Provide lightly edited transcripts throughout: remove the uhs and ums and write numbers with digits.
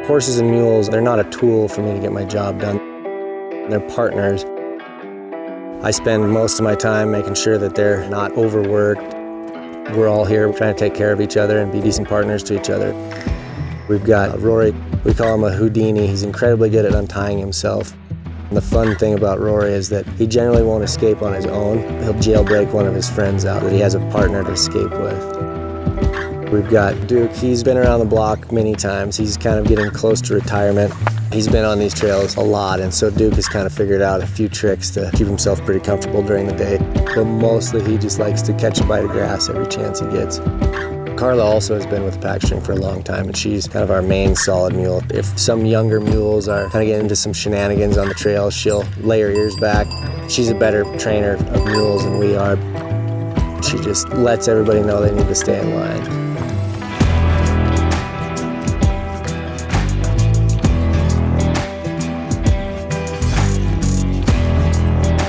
Horses and mules, they're not a tool for me to get my job done. They're partners. I spend most of my time making sure that they're not overworked. We're all here trying to take care of each other and be decent partners to each other. We've got Rory. We call him a Houdini. He's incredibly good at untying himself. And the fun thing about Rory is that he generally won't escape on his own. He'll jailbreak one of his friends out that he has a partner to escape with. We've got Duke. He's been around the block many times. He's kind of getting close to retirement. He's been on these trails a lot, and so Duke has kind of figured out a few tricks to keep himself pretty comfortable during the day. But mostly he just likes to catch a bite of grass every chance he gets. Carla also has been with the pack string for a long time, and she's kind of our main solid mule. If some younger mules are kind of getting into some shenanigans on the trail, she'll lay her ears back. She's a better trainer of mules than we are. She just lets everybody know they need to stay in line.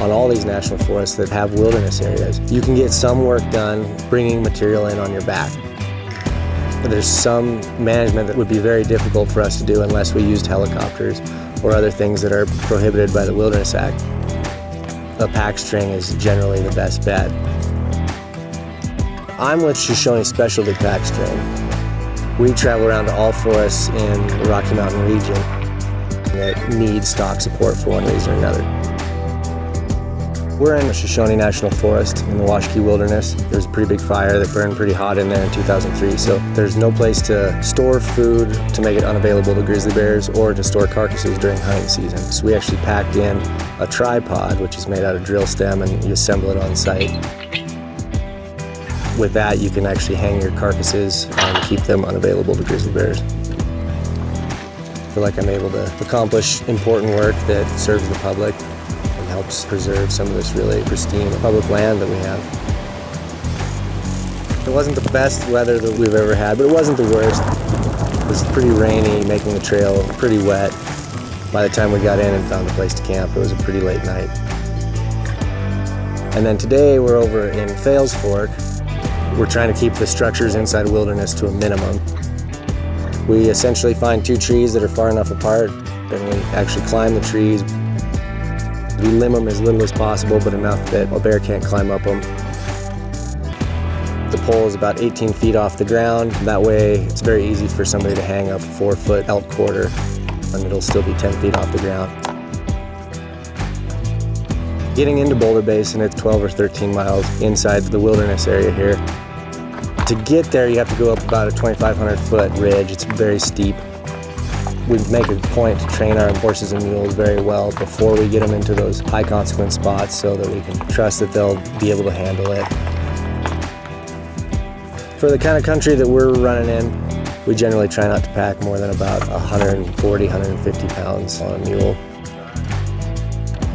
On all these national forests that have wilderness areas, you can get some work done bringing material in on your back. But there's some management that would be very difficult for us to do unless we used helicopters or other things that are prohibited by the Wilderness Act. A pack string is generally the best bet. I'm with Shoshone Specialty Pack String. We travel around to all forests in the Rocky Mountain region that need stock support for one reason or another. We're in the Shoshone National Forest in the Washakie Wilderness. There was a pretty big fire that burned pretty hot in there in 2003, so there's no place to store food to make it unavailable to grizzly bears or to store carcasses during hunting season. So we actually packed in a tripod, which is made out of drill stem, and you assemble it on site. With that, you can actually hang your carcasses and keep them unavailable to grizzly bears. I feel like I'm able to accomplish important work that serves the public. Helps preserve some of this really pristine public land that we have. It wasn't the best weather that we've ever had, but it wasn't the worst. It was pretty rainy, making the trail pretty wet. By the time we got in and found a place to camp, it was a pretty late night. And then today we're over in Fales Fork. We're trying to keep the structures inside wilderness to a minimum. We essentially find two trees that are far enough apart, and we actually climb the trees. We limb them as little as possible, but enough that a bear can't climb up them. The pole is about 18 feet off the ground. That way, it's very easy for somebody to hang a 4-foot elk quarter, and it'll still be 10 feet off the ground. Getting into Boulder Basin, it's 12 or 13 miles inside the wilderness area here. To get there, you have to go up about a 2,500-foot ridge. It's very steep. We make a point to train our horses and mules very well before we get them into those high consequence spots so that we can trust that they'll be able to handle it. For the kind of country that we're running in, we generally try not to pack more than about 140, 150 pounds on a mule.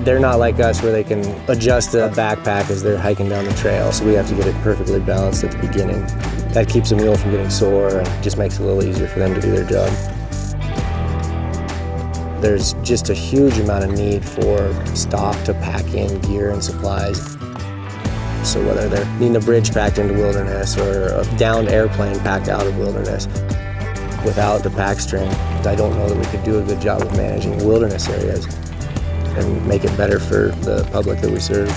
They're not like us where they can adjust a backpack as they're hiking down the trail, so we have to get it perfectly balanced at the beginning. That keeps a mule from getting sore and just makes it a little easier for them to do their job. There's just a huge amount of need for stock to pack in gear and supplies. So whether they're needing a bridge packed into wilderness or a downed airplane packed out of wilderness, without the pack string, I don't know that we could do a good job of managing wilderness areas and make it better for the public that we serve.